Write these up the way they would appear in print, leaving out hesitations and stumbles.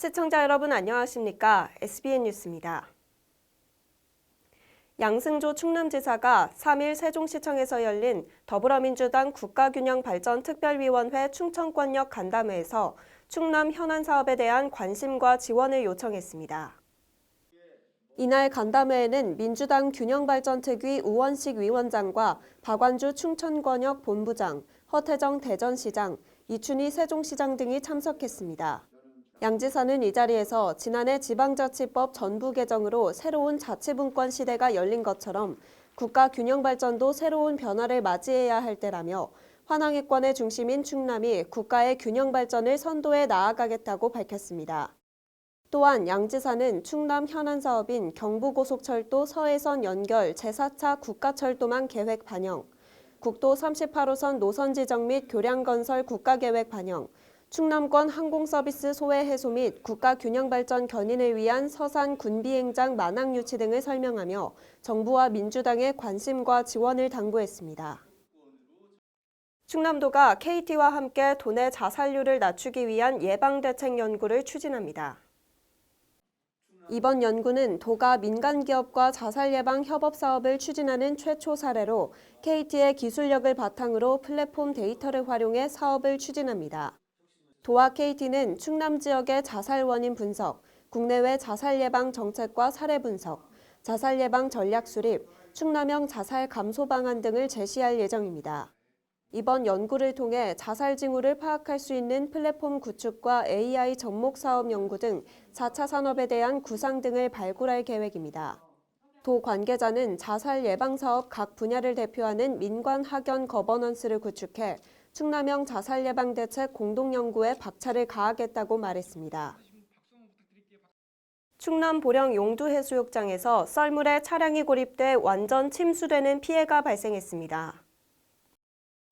시청자 여러분 안녕하십니까? SBN 뉴스입니다. 양승조 충남지사가 3일 세종시청에서 열린 더불어민주당 국가균형발전특별위원회 충청권역 간담회에서 충남 현안 사업에 대한 관심과 지원을 요청했습니다. 이날 간담회에는 민주당 균형발전특위 우원식 위원장과 박완주 충청권역 본부장, 허태정 대전시장, 이춘희 세종시장 등이 참석했습니다. 양 지사는 이 자리에서 지난해 지방자치법 전부 개정으로 새로운 자치분권 시대가 열린 것처럼 국가 균형 발전도 새로운 변화를 맞이해야 할 때라며 환왕해권의 중심인 충남이 국가의 균형 발전을 선도해 나아가겠다고 밝혔습니다. 또한 양 지사는 충남 현안 사업인 경부고속철도 서해선 연결 제4차 국가철도망 계획 반영, 국도 38호선 노선 지정 및 교량 건설 국가계획 반영, 충남권 항공서비스 소외 해소 및 국가균형발전 견인을 위한 서산 군비행장 만항 유치 등을 설명하며 정부와 민주당의 관심과 지원을 당부했습니다. 충남도가 KT와 함께 도내 자살률을 낮추기 위한 예방대책 연구를 추진합니다. 이번 연구는 도가 민간기업과 자살 예방 협업 사업을 추진하는 최초 사례로 KT의 기술력을 바탕으로 플랫폼 데이터를 활용해 사업을 추진합니다. 도와 KT는 충남 지역의 자살 원인 분석, 국내외 자살 예방 정책과 사례 분석, 자살 예방 전략 수립, 충남형 자살 감소 방안 등을 제시할 예정입니다. 이번 연구를 통해 자살 징후를 파악할 수 있는 플랫폼 구축과 AI 접목 사업 연구 등 4차 산업에 대한 구상 등을 발굴할 계획입니다. 도 관계자는 자살 예방 사업 각 분야를 대표하는 민관 학연 거버넌스를 구축해 충남형 자살 예방 대책 공동연구에 박차를 가하겠다고 말했습니다. 충남 보령 용두해수욕장에서 썰물에 차량이 고립돼 완전 침수되는 피해가 발생했습니다.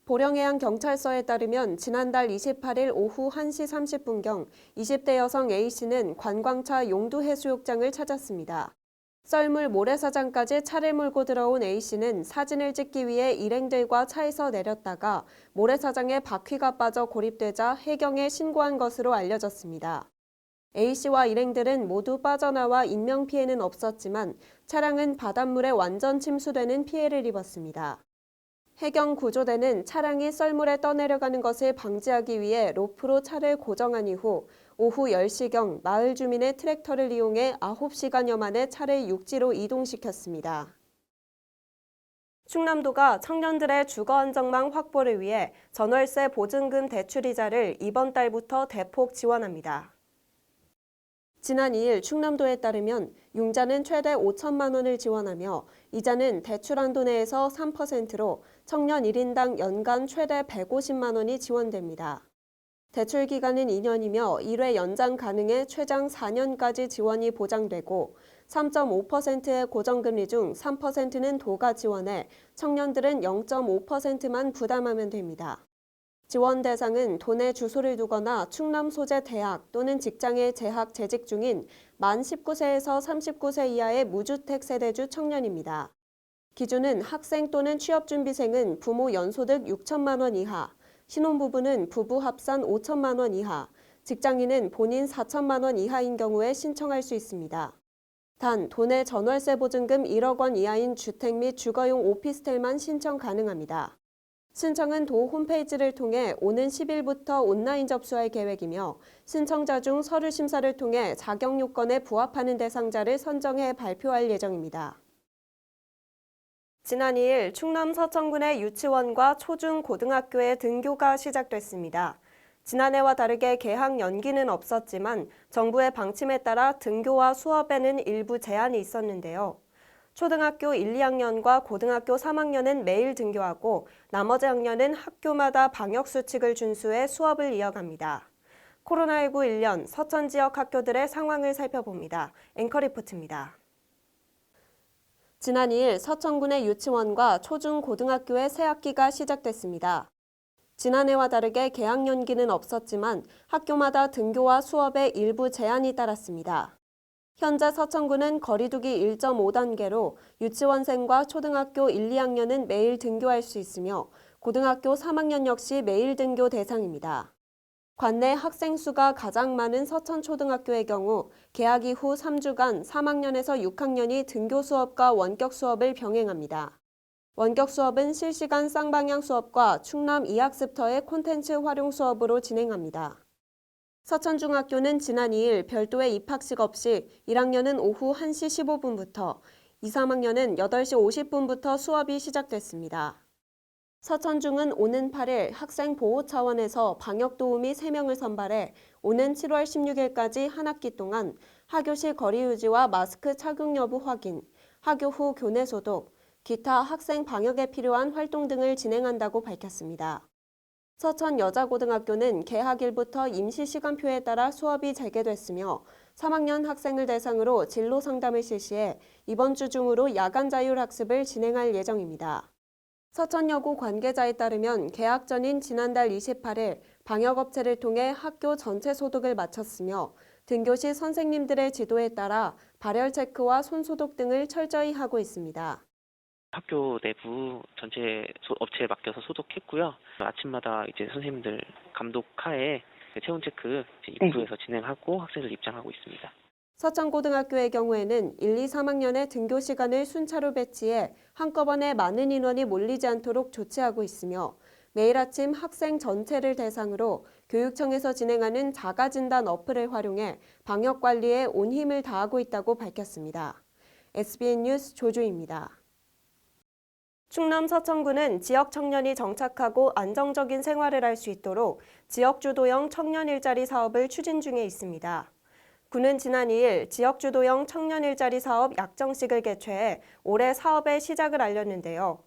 보령해양경찰서에 따르면 지난달 28일 오후 1시 30분경 20대 여성 A씨는 관광차 용두해수욕장을 찾았습니다. 썰물 모래사장까지 차를 몰고 들어온 A씨는 사진을 찍기 위해 일행들과 차에서 내렸다가 모래사장에 바퀴가 빠져 고립되자 해경에 신고한 것으로 알려졌습니다. A씨와 일행들은 모두 빠져나와 인명피해는 없었지만 차량은 바닷물에 완전 침수되는 피해를 입었습니다. 해경 구조대는 차량이 썰물에 떠내려가는 것을 방지하기 위해 로프로 차를 고정한 이후 오후 10시경 마을 주민의 트랙터를 이용해 9시간여 만에 차를 육지로 이동시켰습니다. 충남도가 청년들의 주거 안정망 확보를 위해 전월세 보증금 대출이자를 이번 달부터 대폭 지원합니다. 지난 2일 충남도에 따르면 융자는 최대 5천만 원을 지원하며 이자는 대출 한도 내에서 3%로 청년 1인당 연간 최대 150만 원이 지원됩니다. 대출 기간은 2년이며 1회 연장 가능해 최장 4년까지 지원이 보장되고 3.5%의 고정금리 중 3%는 도가 지원해 청년들은 0.5%만 부담하면 됩니다. 지원 대상은 도내 주소를 두거나 충남 소재 대학 또는 직장에 재학 재직 중인 만 19세에서 39세 이하의 무주택 세대주 청년입니다. 기준은 학생 또는 취업준비생은 부모 연소득 6천만 원 이하, 신혼부부는 부부 합산 5천만 원 이하, 직장인은 본인 4천만 원 이하인 경우에 신청할 수 있습니다. 단, 도내 전월세 보증금 1억 원 이하인 주택 및 주거용 오피스텔만 신청 가능합니다. 신청은 도 홈페이지를 통해 오는 10일부터 온라인 접수할 계획이며 신청자 중 서류 심사를 통해 자격 요건에 부합하는 대상자를 선정해 발표할 예정입니다. 지난 2일 충남 서천군의 유치원과 초중 고등학교의 등교가 시작됐습니다. 지난해와 다르게 개학 연기는 없었지만 정부의 방침에 따라 등교와 수업에는 일부 제한이 있었는데요. 초등학교 1, 2학년과 고등학교 3학년은 매일 등교하고 나머지 학년은 학교마다 방역수칙을 준수해 수업을 이어갑니다. 코로나19 1년 서천 지역 학교들의 상황을 살펴봅니다. 앵커 리포트입니다. 지난 2일 서천군의 유치원과 초중 고등학교의 새 학기가 시작됐습니다. 지난해와 다르게 개학 연기는 없었지만 학교마다 등교와 수업에 일부 제한이 따랐습니다. 현재 서천군은 거리두기 1.5단계로 유치원생과 초등학교 1, 2학년은 매일 등교할 수 있으며 고등학교 3학년 역시 매일 등교 대상입니다. 관내 학생 수가 가장 많은 서천초등학교의 경우 개학 이후 3주간 3학년에서 6학년이 등교 수업과 원격 수업을 병행합니다. 원격 수업은 실시간 쌍방향 수업과 충남 이학습터의 콘텐츠 활용 수업으로 진행합니다. 서천중학교는 지난 2일 별도의 입학식 없이 1학년은 오후 1시 15분부터, 2, 3학년은 8시 50분부터 수업이 시작됐습니다. 서천중은 오는 8일 학생 보호 차원에서 방역도우미 3명을 선발해 오는 7월 16일까지 한 학기 동안 하교실 거리 유지와 마스크 착용 여부 확인, 하교 후 교내 소독, 기타 학생 방역에 필요한 활동 등을 진행한다고 밝혔습니다. 서천여자고등학교는 개학일부터 임시시간표에 따라 수업이 재개됐으며 3학년 학생을 대상으로 진로 상담을 실시해 이번 주 중으로 야간 자율학습을 진행할 예정입니다. 서천여고 관계자에 따르면 개학 전인 지난달 28일 방역업체를 통해 학교 전체 소독을 마쳤으며 등교 시 선생님들의 지도에 따라 발열 체크와 손소독 등을 철저히 하고 있습니다. 학교 내부 전체 업체에 맡겨서 소독했고요. 아침마다 이제 선생님들 감독 하에 체온 체크 입구에서 진행하고 학생들 입장하고 있습니다. 서천고등학교의 경우에는 1, 2, 3학년의 등교 시간을 순차로 배치해 한꺼번에 많은 인원이 몰리지 않도록 조치하고 있으며 매일 아침 학생 전체를 대상으로 교육청에서 진행하는 자가진단 어플을 활용해 방역관리에 온 힘을 다하고 있다고 밝혔습니다. SBN 뉴스 조주입니다. 충남 서천구는 지역 청년이 정착하고 안정적인 생활을 할 수 있도록 지역주도형 청년 일자리 사업을 추진 중에 있습니다. 구는 지난 2일 지역주도형 청년 일자리 사업 약정식을 개최해 올해 사업의 시작을 알렸는데요.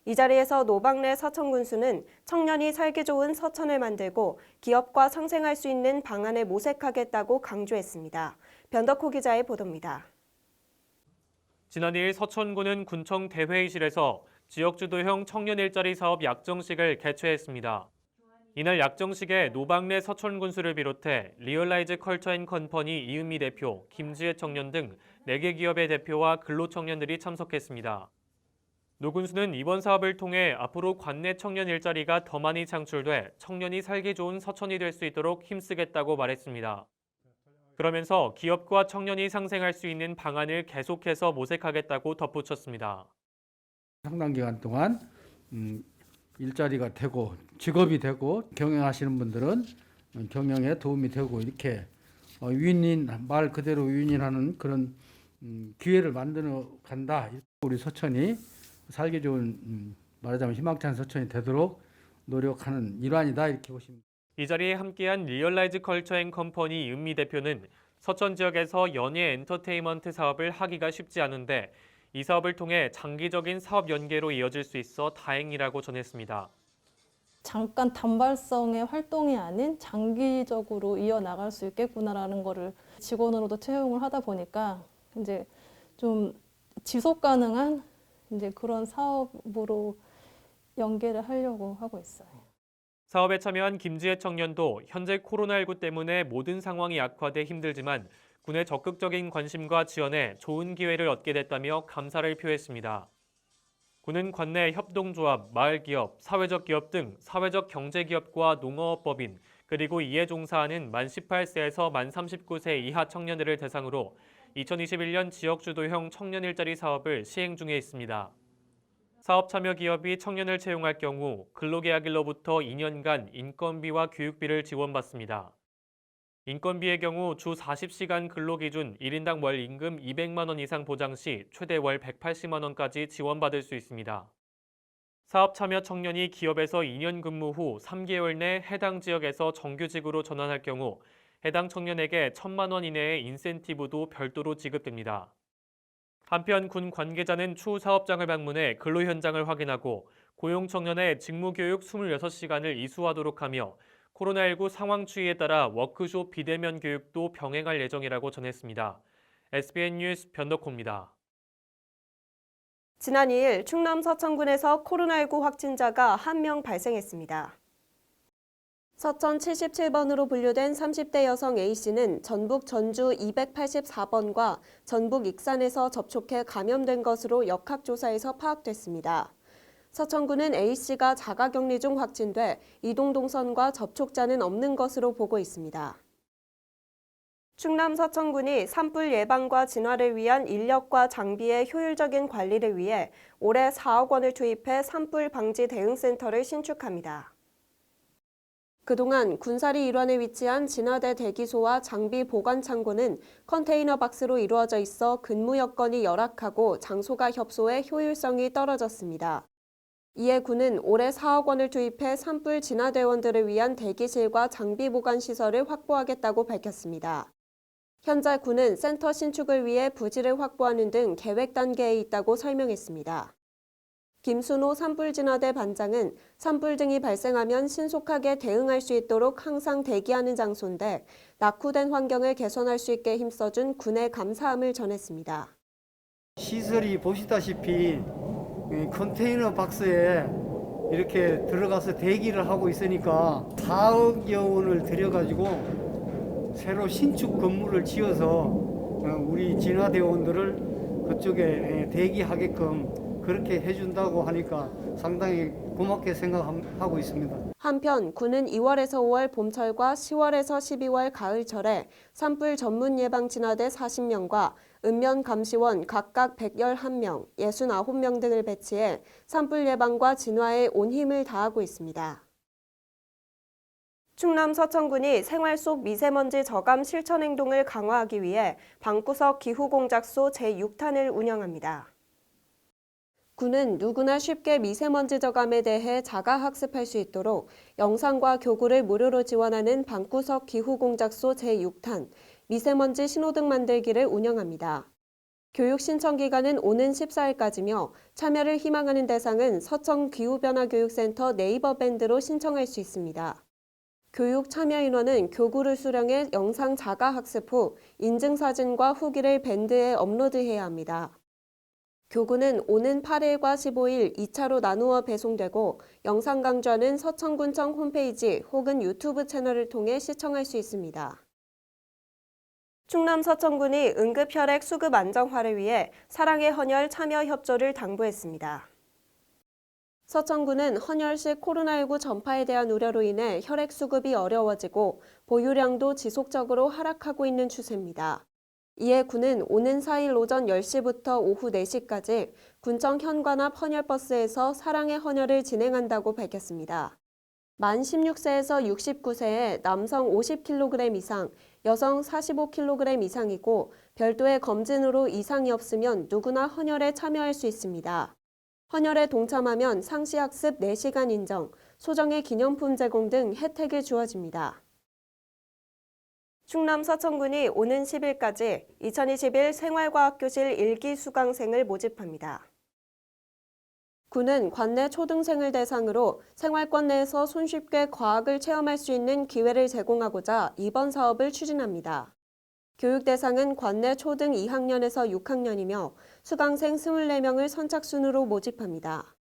이 자리에서 노박래 서천군수는 청년이 살기 좋은 서천을 만들고 기업과 상생할 수 있는 방안을 모색하겠다고 강조했습니다. 변덕호 기자의 보도입니다. 지난 2일 서천구는 군청 대회의실에서 지역주도형 청년 일자리 사업 약정식을 개최했습니다. 이날 약정식에 노박래 서천군수를 비롯해 리얼라이즈 컬처앤컴퍼니 이은미 대표, 김지혜 청년 등 4개 기업의 대표와 근로청년들이 참석했습니다. 노 군수는 이번 사업을 통해 앞으로 관내 청년 일자리가 더 많이 창출돼 청년이 살기 좋은 서천이 될 수 있도록 힘쓰겠다고 말했습니다. 그러면서 기업과 청년이 상생할 수 있는 방안을 계속해서 모색하겠다고 덧붙였습니다. 상당 기간 동안 일자리가 되고 직업이 되고 경영하시는 분들은 경영에 도움이 되고 이렇게 윈윈 말 그대로 윈윈하는 그런 기회를 만들어 간다. 우리 서천이 살기 좋은 말하자면 희망찬 서천이 되도록 노력하는 일환이다 이렇게 보시면. 이 자리에 함께한 리얼라이즈 컬처앤컴퍼니 은미 대표는 서천 지역에서 연예 엔터테인먼트 사업을 하기가 쉽지 않은데 이 사업을 통해 장기적인 사업 연계로 이어질 수 있어 다행이라고 전했습니다. 잠깐 단발성의 활동이 아닌 장기적으로 이어나갈 수 있겠구나라는 거를 직원으로도 채용을 하다 보니까 이제 좀 지속 가능한 이제 그런 사업으로 연계를 하려고 하고 있어요. 사업에 참여한 김지혜 청년도 현재 코로나19 때문에 모든 상황이 악화돼 힘들지만 군의 적극적인 관심과 지원에 좋은 기회를 얻게 됐다며 감사를 표했습니다. 군은 관내 협동조합, 마을기업, 사회적 기업 등 사회적 경제기업과 농어업법인 그리고 이에 종사하는 만 18세에서 만 39세 이하 청년들을 대상으로 2021년 지역주도형 청년 일자리 사업을 시행 중에 있습니다. 사업 참여 기업이 청년을 채용할 경우 근로계약일로부터 2년간 인건비와 교육비를 지원받습니다. 인건비의 경우 주 40시간 근로기준 1인당 월 임금 200만 원 이상 보장 시 최대 월 180만 원까지 지원받을 수 있습니다. 사업 참여 청년이 기업에서 2년 근무 후 3개월 내 해당 지역에서 정규직으로 전환할 경우 해당 청년에게 1,000만 원 이내의 인센티브도 별도로 지급됩니다. 한편 군 관계자는 추후 사업장을 방문해 근로 현장을 확인하고 고용 청년의 직무교육 26시간을 이수하도록 하며 코로나19 상황 추이에 따라 워크숍 비대면 교육도 병행할 예정이라고 전했습니다. SBN 뉴스 변덕호입니다. 지난 2일 충남 서천군에서 코로나19 확진자가 1명 발생했습니다. 서천 77번으로 분류된 30대 여성 A씨는 전북 전주 284번과 전북 익산에서 접촉해 감염된 것으로 역학조사에서 파악됐습니다. 서천군은 A씨가 자가격리 중 확진돼 이동 동선과 접촉자는 없는 것으로 보고 있습니다. 충남 서천군이 산불 예방과 진화를 위한 인력과 장비의 효율적인 관리를 위해 올해 4억 원을 투입해 산불 방지 대응센터를 신축합니다. 그동안 군사리 일환에 위치한 진화대 대기소와 장비 보관 창고는 컨테이너 박스로 이루어져 있어 근무 여건이 열악하고 장소가 협소해 효율성이 떨어졌습니다. 이에 군은 올해 4억 원을 투입해 산불 진화대원들을 위한 대기실과 장비 보관 시설을 확보하겠다고 밝혔습니다. 현재 군은 센터 신축을 위해 부지를 확보하는 등 계획 단계에 있다고 설명했습니다. 김순호 산불진화대 반장은 산불 등이 발생하면 신속하게 대응할 수 있도록 항상 대기하는 장소인데 낙후된 환경을 개선할 수 있게 힘써준 군의 감사함을 전했습니다. 시설이 보시다시피 컨테이너 박스에 이렇게 들어가서 대기를 하고 있으니까 4억여 원을 들여가지고 새로 신축 건물을 지어서 우리 진화대원들을 그쪽에 대기하게끔 그렇게 해준다고 하니까 상당히 고맙게 생각하고 있습니다. 한편 군은 2월에서 5월 봄철과 10월에서 12월 가을철에 산불 전문 예방 진화대 40명과 읍면 감시원 각각 111명, 69명 등을 배치해 산불 예방과 진화에 온 힘을 다하고 있습니다. 충남 서천군이 생활 속 미세먼지 저감 실천 행동을 강화하기 위해 방구석 기후공작소 제6탄을 운영합니다. 군은 누구나 쉽게 미세먼지 저감에 대해 자가 학습할 수 있도록 영상과 교구를 무료로 지원하는 방구석 기후공작소 제6탄, 미세먼지 신호등 만들기를 운영합니다. 교육 신청 기간은 오는 14일까지며 참여를 희망하는 대상은 서천 기후변화교육센터 네이버 밴드로 신청할 수 있습니다. 교육 참여 인원은 교구를 수령해 영상 자가 학습 후 인증사진과 후기를 밴드에 업로드해야 합니다. 교구는 오는 8일과 15일 2차로 나누어 배송되고 영상 강좌는 서천군청 홈페이지 혹은 유튜브 채널을 통해 시청할 수 있습니다. 충남 서천군이 응급혈액 수급 안정화를 위해 사랑의 헌혈 참여 협조를 당부했습니다. 서천군은 헌혈식 코로나19 전파에 대한 우려로 인해 혈액 수급이 어려워지고 보유량도 지속적으로 하락하고 있는 추세입니다. 이에 군은 오는 4일 오전 10시부터 오후 4시까지 군청 현관앞 헌혈버스에서 사랑의 헌혈을 진행한다고 밝혔습니다. 만 16세에서 69세의 남성 50kg 이상, 여성 45kg 이상이고 별도의 검진으로 이상이 없으면 누구나 헌혈에 참여할 수 있습니다. 헌혈에 동참하면 상시학습 4시간 인정, 소정의 기념품 제공 등 혜택이 주어집니다. 충남 서천군이 오는 10일까지 2021 생활과학교실 1기 수강생을 모집합니다. 군은 관내 초등생을 대상으로 생활권 내에서 손쉽게 과학을 체험할 수 있는 기회를 제공하고자 이번 사업을 추진합니다. 교육 대상은 관내 초등 2학년에서 6학년이며 수강생 24명을 선착순으로 모집합니다.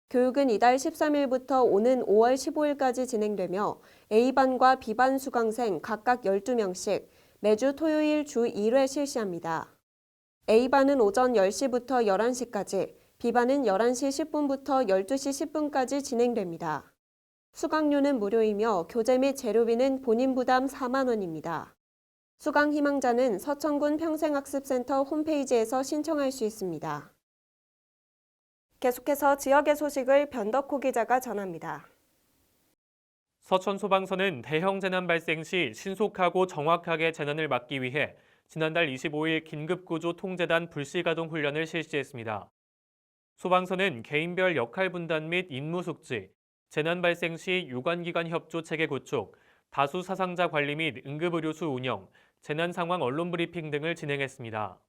교육은 이달 13일부터 오는 5월 15일까지 진행되며 A반과 B반 수강생 각각 12명씩 매주 토요일 주 1회 실시합니다. A반은 오전 10시부터 11시까지, B반은 11시 10분부터 12시 10분까지 진행됩니다. 수강료는 무료이며 교재 및 재료비는 본인 부담 4만 원입니다. 수강 희망자는 서천군 평생학습센터 홈페이지에서 신청할 수 있습니다. 계속해서 지역의 소식을 변덕호 기자가 전합니다. 서천소방서는 대형 재난 발생 시 신속하고 정확하게 재난을 막기 위해 지난달 25일 긴급구조 통제단 불시가동 훈련을 실시했습니다. 소방서는 개인별 역할 분단 및 임무 숙지, 재난 발생 시 유관기관 협조 체계 구축, 다수 사상자 관리 및 응급의료수 운영, 재난 상황 언론 브리핑 등을 진행했습니다.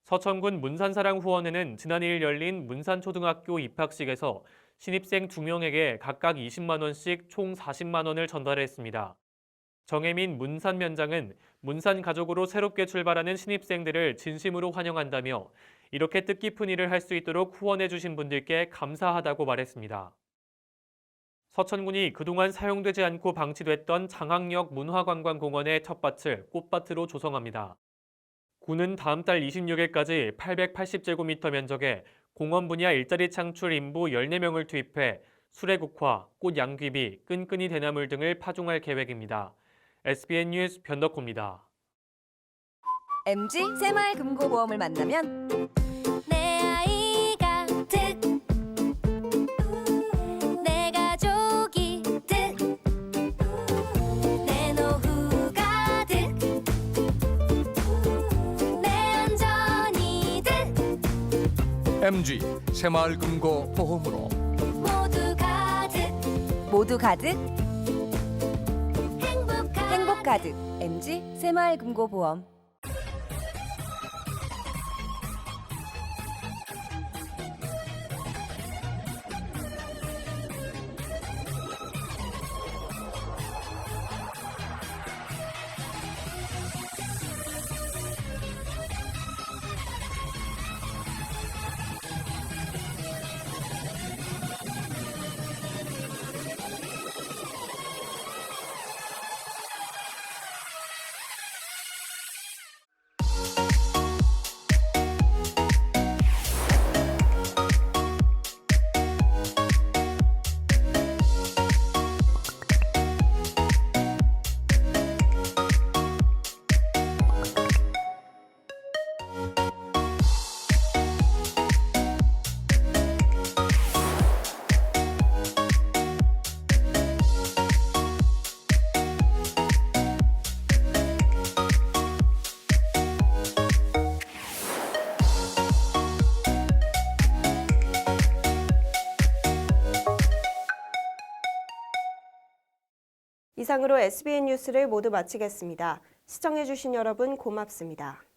서천군 문산사랑후원회는 지난 2일 열린 문산초등학교 입학식에서 신입생 2명에게 각각 20만 원씩 총 40만 원을 전달했습니다. 정혜민 문산면장은 문산 가족으로 새롭게 출발하는 신입생들을 진심으로 환영한다며 이렇게 뜻깊은 일을 할 수 있도록 후원해 주신 분들께 감사하다고 말했습니다. 서천군이 그동안 사용되지 않고 방치됐던 장학역 문화관광공원의 텃밭을 꽃밭으로 조성합니다. 군은 다음 달 26일까지 880제곱미터 면적의 공원 분야 일자리 창출 인부 14명을 투입해 수레국화, 꽃 양귀비, 끈끈이 대나물 등을 파종할 계획입니다. SBN 뉴스 변덕호입니다. MG 새마을금고보험을 만나면 내 아이가 득, 내 가족이 득, 내 노후가 득, 내 안전이 득. MG 새마을금고보험으로 모두 가득 행복 가득. MG 새마을금고보험. 이상으로 SBN 뉴스를 모두 마치겠습니다. 시청해주신 여러분 고맙습니다.